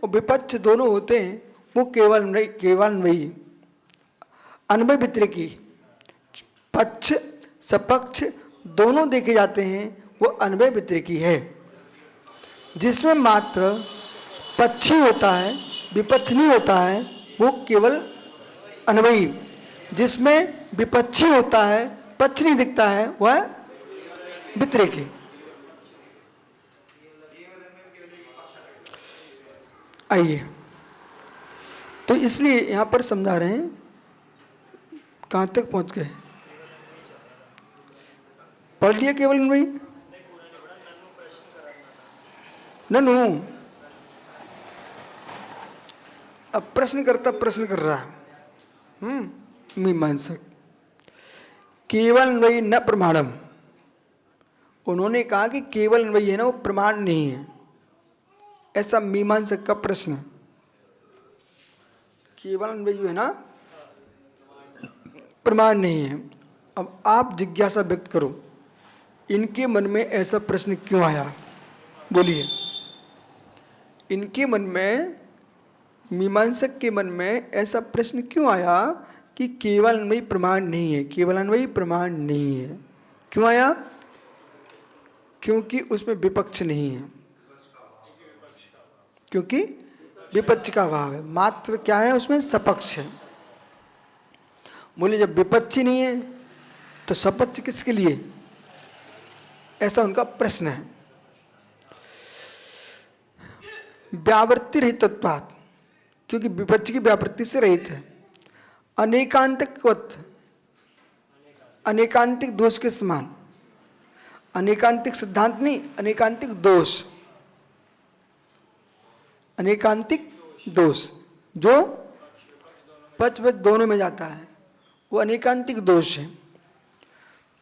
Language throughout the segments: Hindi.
और विपक्ष दोनों होते हैं वो केवलान्वयी अन्वय व्यतिरेकी। पक्ष सपक्ष दोनों देखे जाते हैं वो अन्वय व्यतिरेकी है। जिसमें मात्र पक्षी होता है विपक्ष नहीं होता है वो केवल अन्वयी। जिसमें विपक्षी होता है पक्ष नहीं दिखता है वह व्यतिरेकी। आइए, तो इसलिए यहां पर समझा रहे हैं, कहां तक पहुंच गए? पढ़ लिया केवल अन्वयी। ननु अब प्रश्नकर्ता प्रश्न कर रहा है। मीमांसक केवल अन्वयी न प्रमाणम। उन्होंने कहा कि केवल अन्वयी है ना वो प्रमाण नहीं है, ऐसा मीमांसक का प्रश्न है। केवल अन्वयी है ना प्रमाण नहीं है। अब आप जिज्ञासा व्यक्त करो, इनके मन में ऐसा प्रश्न क्यों आया? बोलिए। इनके मन में, मीमांसक के मन में ऐसा प्रश्न क्यों आया कि केवल अन्वयी प्रमाण नहीं है, केवल अन्वयी प्रमाण नहीं है? क्यों आया? क्योंकि उसमें विपक्ष नहीं है, क्योंकि विपक्ष का अभाव है। मात्र क्या है उसमें? सपक्ष है। बोले जब विपक्ष ही नहीं है तो सपक्ष किसके लिए? ऐसा उनका प्रश्न है। व्यावृत्ति रहित तत्वात्, क्योंकि विपक्ष की व्यावृत्ति से रहित है। अनेकांतिकवत्, अनेकांतिक दोष के समान। अनेकांतिक सिद्धांत नहीं, अनेकांतिक दोष। अनेकांतिक दोष जो पक्ष पक्ष दोनों में जाता है वो अनेकांतिक दोष है।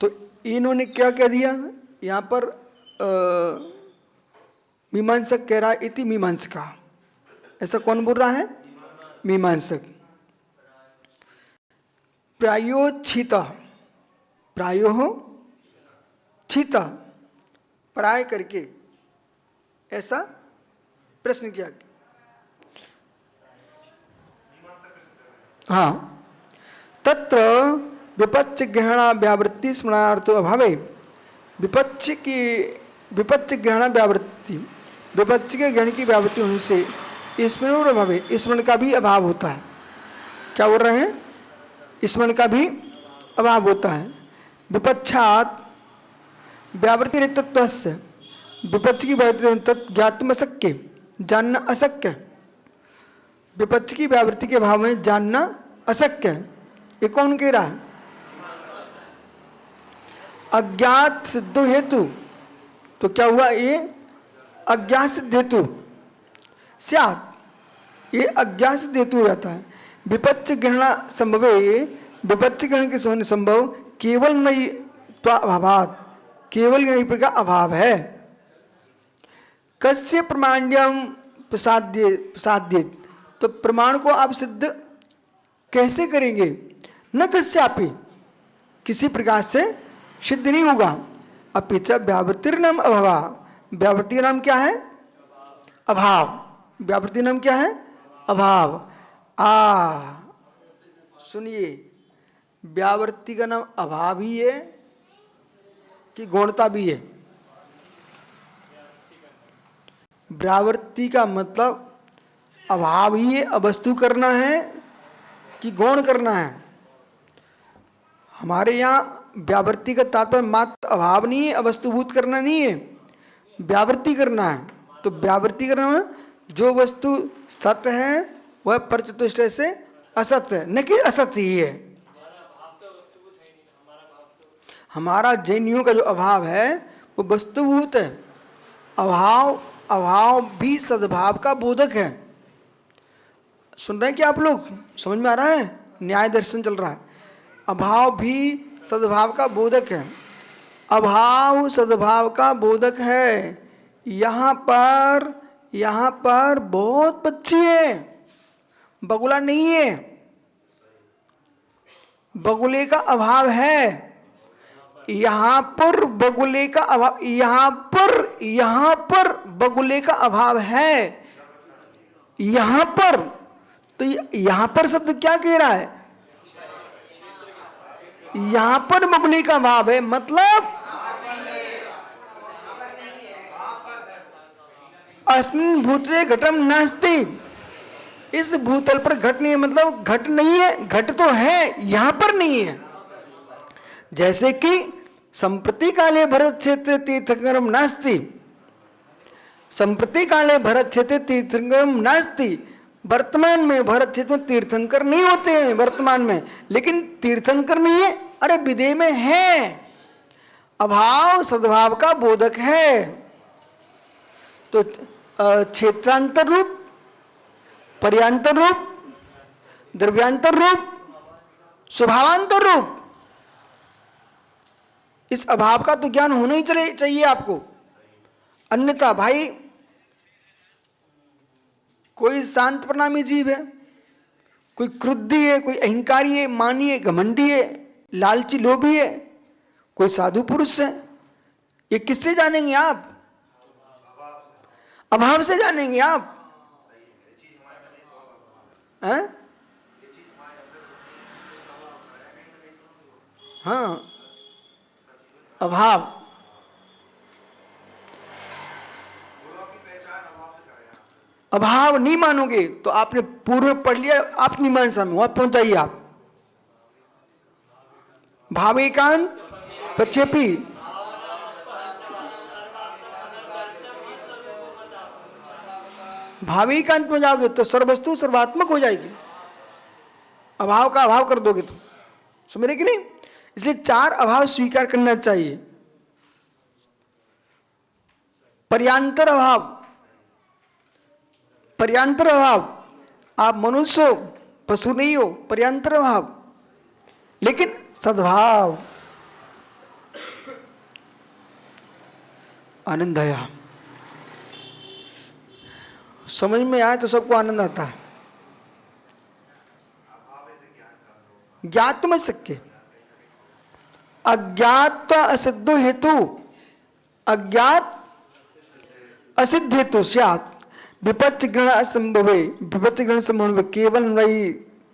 तो इन्होंने क्या कह दिया यहाँ पर? मीमांसक कह रहा है इति मीमांसका। ऐसा कौन बोल रहा है? मीमांसक। प्रायोच्छित, प्रायोच्छित प्राय करके ऐसा प्रश्न किया। हाँ, तत्र विपक्ष ग्रहणा व्यावृत्ति स्मरणार्थो अभावे। विपक्ष ग्रहणा व्यावृत्ति, विपक्ष के ग्रहण की व्यावृत्ति होने से स्मरण अभावे, स्मरण का भी अभाव होता है। क्या बोल रहे हैं? स्मरण का भी अभाव होता है। विपक्षात व्यावृत्ति रहितत्वस्य, विपक्ष की व्यावृत्ति ज्ञातुम अशक्य, जानना अशक्य। विपक्ष की व्यावृत्ति के अभाव में जानना अशक्य। ये कौन कह रहा है? अज्ञात सिद्धो हेतु। तो क्या हुआ? ये अज्ञात सिद्ध हेतु स्यात्, ये अज्ञात सिद्ध हेतु हो जाता है। विपक्ष ग्रहण संभवे, विपक्ष ग्रहण के होने संभव केवल नहीं तो अभावात, केवल नहीं का अभाव है। कस्य प्रमाण्यम प्रसाद्य, तो प्रमाण को आप सिद्ध कैसे करेंगे? न कस्यापि, किसी प्रकार से सिद्ध नहीं होगा। अपिच व्यावृत्तिर नाम अभाव, व्यावृत्ति का नाम क्या है? अभाव। व्यावृत्ति नाम क्या है? अभाव। सुनिए, व्यावृत्ति का नाम अभाव ही है कि गौणता भी है? व्यावृत्ति का मतलब अभाव ही है, अवस्तु करना है कि गौण करना है? हमारे यहाँ व्यावृत्ति का तात्पर्य मात्र अभाव नहीं है, अवस्तुभूत करना नहीं है, व्यावृत्ति करना है। तो व्यावृत्ति करना है जो वस्तु सत्य है वह परचतुष्टय से असत्य है, न कि असत्य ही है। हमारा जैनियों का जो अभाव है वो वस्तुभूत है। अभाव भी सद्भाव का बोधक है। सुन रहे हैं क्या आप लोग? समझ में आ रहा है? न्याय दर्शन चल रहा है। अभाव भी सद्भाव का बोधक है। अभाव सद्भाव का बोधक है। यहाँ पर बहुत पक्षी है, बगुला नहीं है। बगुले का अभाव है। यहाँ पर बगुले का अभाव, यहाँ पर बगुले का अभाव है। यहां पर, तो यहां पर शब्द क्या कह रहा है? यहां पर मुगली का भाव है, मतलब अस्मिन् भूतले घटम नास्ति, इस भूतल पर घट नहीं है, मतलब घट नहीं है, घट तो है यहां पर नहीं है। जैसे कि संप्रति काले भरत क्षेत्र तीर्थंकरम नास्ति, संप्रति काले भरत क्षेत्र तीर्थंकरम नास्ति, वर्तमान में भरत क्षेत्र में तीर्थंकर नहीं होते हैं वर्तमान में, लेकिन तीर्थंकर नहीं है, अरे विदेह में है। अभाव सद्भाव का बोधक है। तो क्षेत्रांतर रूप, पर्यांतर रूप, द्रव्यांतर रूप, स्वभावांतर रूप, इस अभाव का तो ज्ञान होना ही चाहिए आपको। अन्यथा भाई कोई शांत प्रणामी जीव है, कोई क्रुद्धि है, कोई अहंकारी है, मानी है, घमंडी है, लालची लोभी है, कोई साधु पुरुष है, ये किससे जानेंगे आप? अभाव से जानेंगे आप। हैं? हाँ, अभाव, अभाव नहीं मानोगे तो आपने पूर्व में पढ़ लिया, आप नहीं मान समय वहां पहुंच जाइए आप। भावेकांत प्रक्षेपी, भावेकांत में जाओगे तो सर्ववस्तु सर्वात्मक हो जाएगी। अभाव का अभाव कर दोगे तो, समझ रहे कि नहीं? इसलिए चार अभाव स्वीकार करना चाहिए। पर्यांतर अभाव, पर्यांतर अभाव, आप मनुष्य हो, पशु नहीं हो, पर्यांतर अभाव, लेकिन सद्भाव, आनंद आया, समझ में आए तो सबको आनंद आता है। ज्ञात समझ सके, अज्ञात असिद्ध हेतु, अज्ञात असिद्ध हेतु स्यात् विपच्च ग्रहण असंभवे, विपच्च ग्रहण संभव केवल वही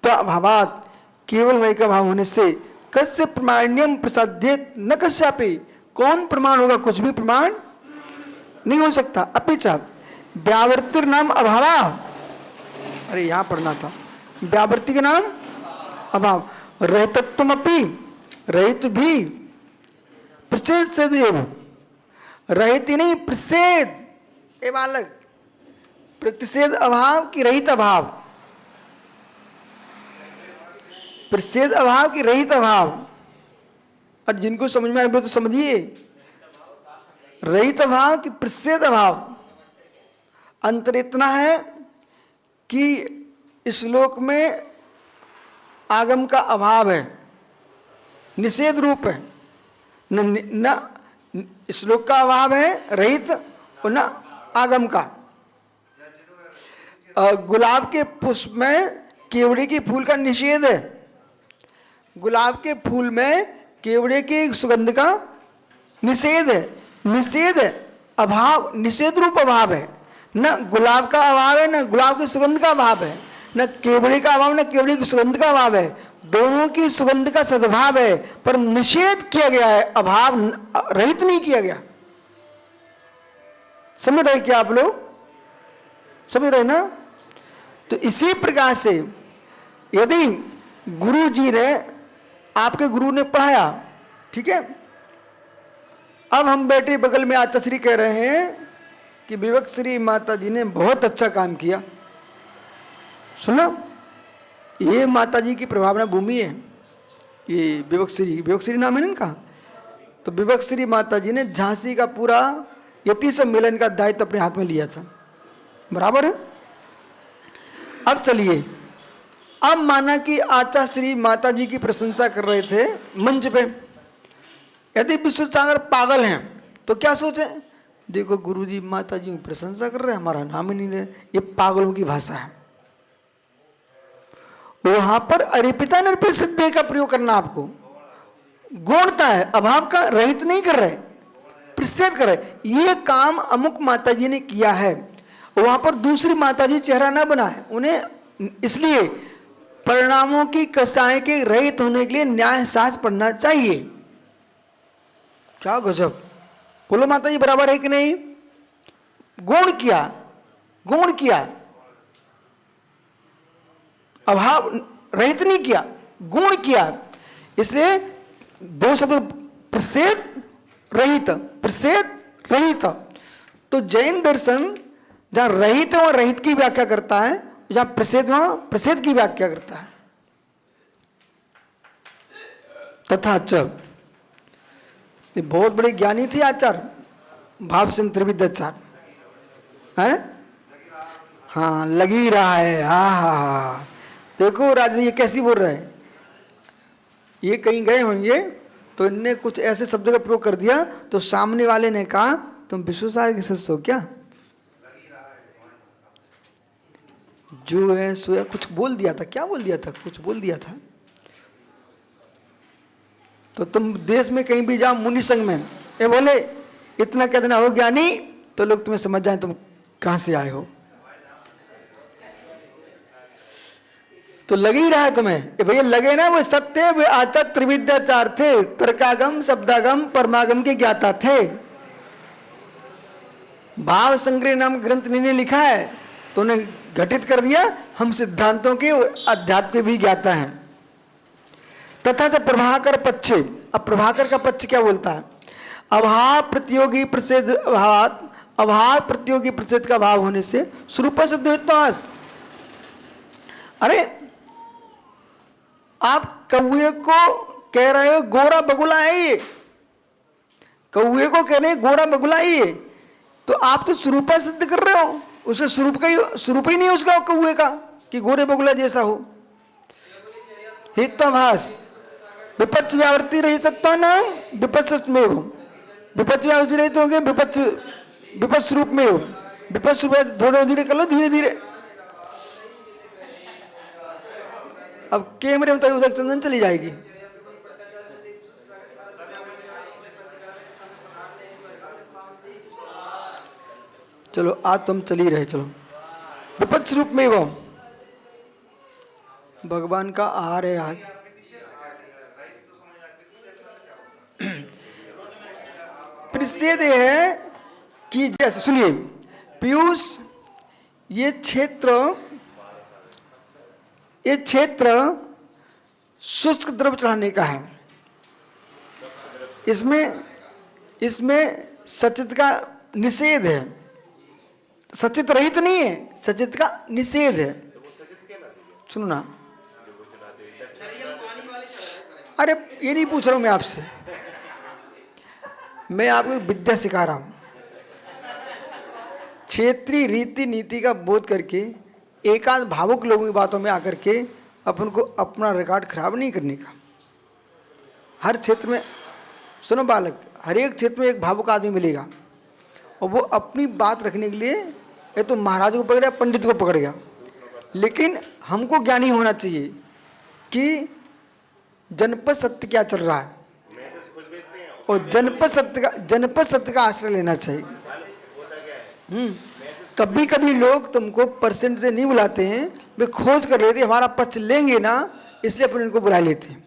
अभावात, केवल वही का भाव होने से कस्य प्रमाण्यम प्रसाद्येत न कस्यापि, कौन प्रमाण होगा? कुछ भी प्रमाण नहीं हो सकता। अपिचा व्यावृत्तिर नाम अभावा, अरे यहां पढ़ना था, व्यावृत्ति के नाम अभाव, रहितत्वमपि, रहित भी, प्रसेद से देव, रहित नहीं प्रसेद, ए बालक, प्रतिषेध अभाव की रहित अभाव, प्रसेद अभाव की रहित अभाव। और जिनको समझ में आए तो समझिए, रहित अभाव की प्रसेद अभाव। अंतर इतना है कि इस श्लोक में आगम का अभाव है, निषेध रूप है, न श्लोक का अभाव है रहित और न आगम का। गुलाब के पुष्प में केवड़े के फूल का निषेध है, गुलाब के फूल में केवड़े के सुगंध का निषेध है, निषेध है, अभाव, निषेध रूप अभाव है। न गुलाब का अभाव है, न गुलाब की सुगंध का अभाव है, न केवड़े का अभाव, न केवड़े की सुगंध का अभाव है, दोनों की सुगंध का सद्भाव है, पर निषेध किया गया है, अभाव रहित नहीं किया गया। समझ रहे क्या आप लोग? समझ रहे ना? तो इसी प्रकार से यदि गुरु जी ने, आपके गुरु ने पढ़ाया, ठीक है, अब हम बैठे बगल में आचार्य कह रहे हैं कि विवेक श्री माता जी ने बहुत अच्छा काम किया। सुना, ये माता जी की प्रभावना भूमि है, ये विवेक श्री नाम है इनका। तो विवेक श्री माता जी ने झांसी का पूरा यति सम्मेलन का दायित्व अपने हाथ में लिया था, बराबर है। अब चलिए, अब माना कि आचार्य श्री माता जी की प्रशंसा कर रहे थे मंच पे। यदि विश्व सागर पागल हैं तो क्या सोचे, देखो गुरुजी माता जी की प्रशंसा कर रहे हैं, हमारा नाम ही नहीं ले, ये पागलों की भाषा है। वहां पर अरिपिता निरपित सिद्धि का प्रयोग करना आपको, गौणता है, अभाव का रहित नहीं कर रहे, प्रसिद्ध कर रहे, ये काम अमुक माता जी ने किया है। वहां पर दूसरी माताजी चेहरा न बनाए उन्हें, इसलिए परिणामों की कसाई के रहित होने के लिए न्याय शास्त्र पढ़ना चाहिए। क्या गजब, बोलो माता जी बराबर है कि नहीं? गुण किया, गुण किया, अभाव रहित नहीं किया, गुण किया। इसलिए दो शब्द प्रसेद रहित, प्रसेद रहित। तो जैन दर्शन जहां रहित है वहां रहित की व्याख्या करता है, जहां प्रसेद वहां प्रसेद की व्याख्या करता है। तथा च, बहुत बड़े ज्ञानी थे आचार्य भावचंद्र त्रिविद्याचार्य है। हाँ लगी रहा है, हाँ देखो राजन ये कैसी बोल रहा है, ये कहीं गए होंगे तो इनने कुछ ऐसे शब्दों का प्रयोग कर दिया तो सामने वाले ने कहा तुम विश्वसार के शिष्य हो क्या? जो है सो है, कुछ बोल दिया था, क्या बोल दिया था, कुछ बोल दिया था। तो तुम देश में कहीं भी जाओ मुनि संघ में, ये बोले इतना कह देना हो ज्ञानी, तो लोग तुम्हें समझ जाए तुम कहां से आए हो। तो लग ही रहा है तुम्हें, ये भैया लगे ना, वो सत्य वे आचार्य त्रिविद्याचार्य थे, तर्कागम शब्दागम परमागम के ज्ञाता थे। भाव संग्रह नाम ग्रंथ ने लिखा है तो उन्हें घटित कर दिया, हम सिद्धांतों के और अध्यात्म के भी ज्ञाता हैं। तथा जब प्रभाकर पक्ष, अब प्रभाकर का पक्ष क्या बोलता है? अभाव प्रतियोगी प्रसिद्ध, अभाव प्रतियोगी प्रसिद्ध का भाव होने से स्वरूप सिद्ध होता। अरे आप कौए को कह रहे हो गोरा बगुला है ये, कौए को कह रहे हैं गोरा बगुला है ये, तो आप तो स्वरूप सिद्ध कर रहे हो, उसे स्वरूप का ही स्वरूप ही नहीं उसका कौए का कि गोरे बगुला जैसा हो। हित्वाभास विपक्ष व्यावृत्ति रही तत्व नाम विपक्ष में हो, विपक्ष व्यावृत्ति रहित होंगे विपक्ष रूप में हो, विपक्ष रूप थोड़ा धीरे कर लो, धीरे धीरे। अब कैमरे में तो उदक चंदन चली जाएगी। चलो आज तुम चली रहे, चलो विपक्ष रूप में वो भगवान का आहार है आज। प्रतिषेध है कि जैसे सुनिए पीयूष, ये क्षेत्र शुष्क द्रव चढ़ाने का है। इसमें सचित का निषेध है, सचित रहित नहीं है, सचित का निषेध है। सुनो ना, अरे ये नहीं पूछ रहा हूं मैं आपसे, मैं आपको विद्या सिखा रहा हूं। क्षेत्रीय रीति नीति का बोध करके एकांत भावुक लोगों की बातों में आकर के अपन को अपना रिकॉर्ड खराब नहीं करने का। हर क्षेत्र में सुनो बालक, हर एक क्षेत्र में एक भावुक आदमी मिलेगा और वो अपनी बात रखने के लिए या तो महाराज को पकड़ेगा, पंडित को पकड़ेगा। लेकिन हमको ज्ञानी होना चाहिए कि जनपद सत्य क्या चल रहा है और जनपद सत्य का आश्रय लेना चाहिए। कभी कभी लोग तुमको परसेंट से नहीं बुलाते हैं, वे खोज कर लेते, हमारा पक्ष लेंगे ना इसलिए अपन इनको बुला लेते हैं,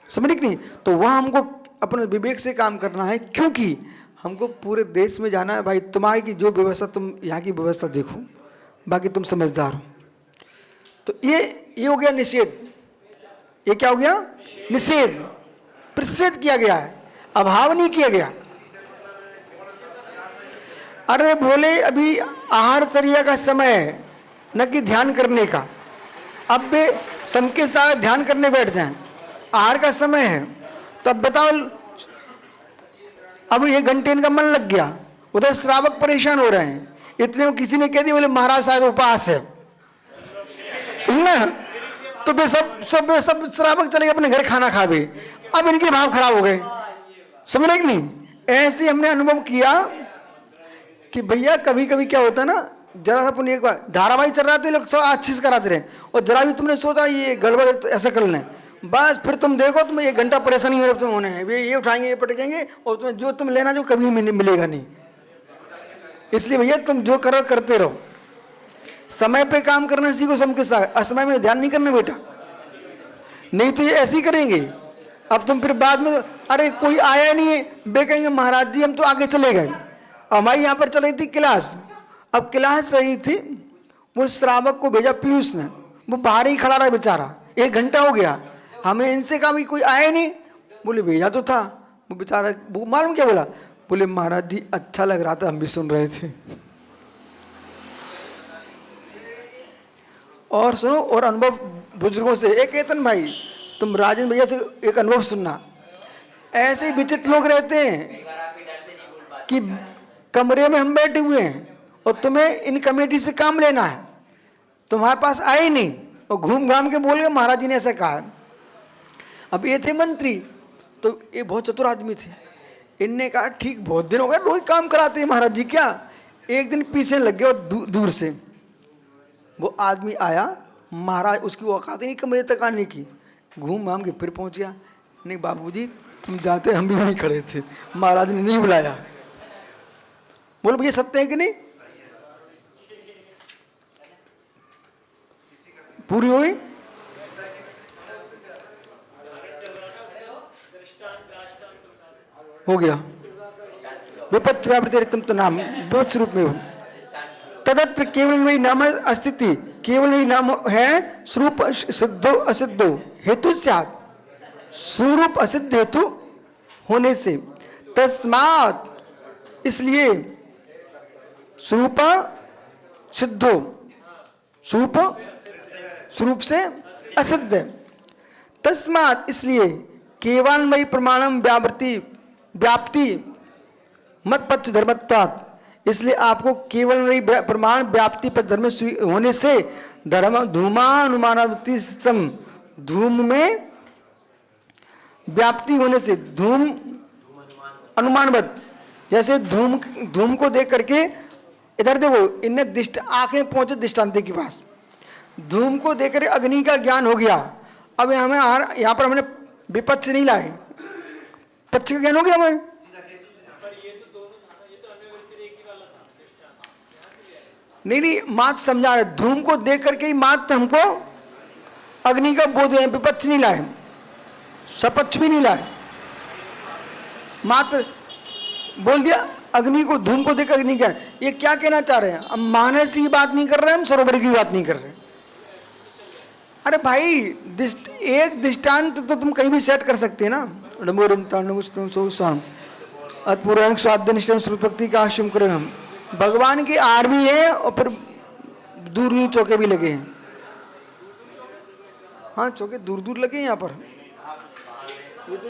समझ नहीं। तो वहाँ हमको अपने विवेक से काम करना है, क्योंकि हमको पूरे देश में जाना है भाई। तुम्हारी की जो व्यवस्था, तुम यहाँ की व्यवस्था देखो, बाकी तुम समझदार हो। तो ये हो गया निषेध। ये क्या हो गया? निषेध। प्रतिषेध किया गया है, अभाव नहीं किया गया। अरे बोले अभी आहारचर्या का समय है, न कि ध्यान करने का। अब वे सबके साथ ध्यान करने बैठ जाएं, आहार का समय है, तो अब बताओ, अब ये घंटे इनका मन लग गया, उधर श्रावक परेशान हो रहे हैं। इतने में किसी ने कह दिया बोले महाराज शायद उपवास है, सुनना, तो वे सब श्रावक चले गए अपने घर खाना खा गए। अब इनके भाव खराब हो गए, समझ रहे कि नहीं? ऐसे हमने अनुभव किया कि भैया कभी कभी क्या होता है ना, जरा सा अपन एक बार धारावाहिक चल रहा है तो ये लोग सब अच्छे से कराते रहे, और जरा भी तुमने सोचा ये गड़बड़ है तो ऐसा कर लें, बस फिर तुम देखो तुम्हें 1 घंटा परेशानी हो तुम होने हैं। वे ये उठाएंगे, ये पटकेंगे, और तुम्हें जो तुम लेना जो कभी मिलेगा नहीं। इसलिए भैया तुम जो करो करते रहो, समय पे काम करना सीखो, सबके साथ असमय में ध्यान नहीं करना बेटा, नहीं तो ये ऐसे ही करेंगे। अब तुम फिर बाद में अरे कोई आया नहीं है, बे कहेंगे महाराज जी हम तो आगे चले गए। हमारी यहाँ पर चल रही थी क्लास, अब क्लास सही थी, वो श्रावक को भेजा पीयूष ने, वो बाहर ही खड़ा रहा बेचारा, 1 घंटा हो गया। हमने इनसे कहा भाई कोई आया नहीं, बोले भेजा तो था। वो बेचारा वो मालूम क्या बोला, बोले महाराज जी अच्छा लग रहा था, हम भी सुन रहे थे। और सुनो, और अनुभव बुजुर्गों से, एक केतन भाई तुम राजेंद्र भैया से एक अनुभव सुनना, ऐसे ही विचित्र लोग रहते हैं कि कमरे में हम बैठे हुए हैं और तुम्हें इन कमेटी से काम लेना है, तुम्हारे पास आए ही नहीं और घूम घाम के बोल गए महाराज जी ने ऐसा कहा। अब ये थे मंत्री, तो ये बहुत चतुर आदमी थे, इनने कहा ठीक बहुत दिन हो गए रोज काम कराते हैं महाराज जी क्या। एक दिन पीछे लग गए और दूर से वो आदमी आया, महाराज उसकी औकात ही नहीं कमरे तक आने की, घूम घाम के फिर पहुंच गया। नहीं बाबूजी तुम जानते हम भी वहीं खड़े थे, महाराज ने नहीं बुलाया। बोलो भैया सत्य है कि नहीं? पूरी हो गई? हो गया। विपत्ति व्यावृत्तिरिक्तम तो नाम विपत्ति रूप में हो, तदत्र केवल वही नाम अस्तित्व, केवल वही नाम है स्वरूप सिद्धो असिद्धो हेतु स्यात्, स्वरूप असिद्ध हेतु होने से, तस्मात् इसलिए स्वरूप सिद्धो, स्वरूप स्वरूप से असिद्ध, तस्मात् इसलिए केवलमयी प्रमाणम व्याप्ति मत पक्ष धर्मत्वात्, इसलिए आपको केवलमयी प्रमाण व्याप्ति पक्ष धर्म होने से धर्म धूमानुमानावृत्ति सम, धूम में व्याप्ति होने से, धूम अनुमानवत, जैसे धूम को देख करके, इधर देखो इनने आंखें पहुंचे दृष्टांत के पास, धूम को देख कर अग्नि का ज्ञान हो गया। अब हमें यहाँ पर हमने विपक्ष नहीं लाए, पक्ष का ज्ञान हो गया हमें। नहीं मात्र समझा रहे, धूम को देख करके ही मात्र हमको अग्नि का बोध है, विपक्ष नहीं लाए, सपक्ष भी नहीं लाए, मात्र बोल दिया अग्नि को, धूम को देख अग्नि ज्ञान। ये क्या कहना चाह रहे हैं? हम मानस की बात नहीं कर रहे, हम सरोवर की बात नहीं कर रहे। अरे भाई एक दृष्टांत तो तुम कहीं भी सेट कर सकते हैं ना, अतपूर्व स्वाध्य निष्ठा श्रुतभक्ति का आश्रम करें हम, भगवान की आर भी है और फिर दूर दूर चौके भी लगे हैं। हाँ चौके दूर दूर लगे हैं यहाँ पर, ये तो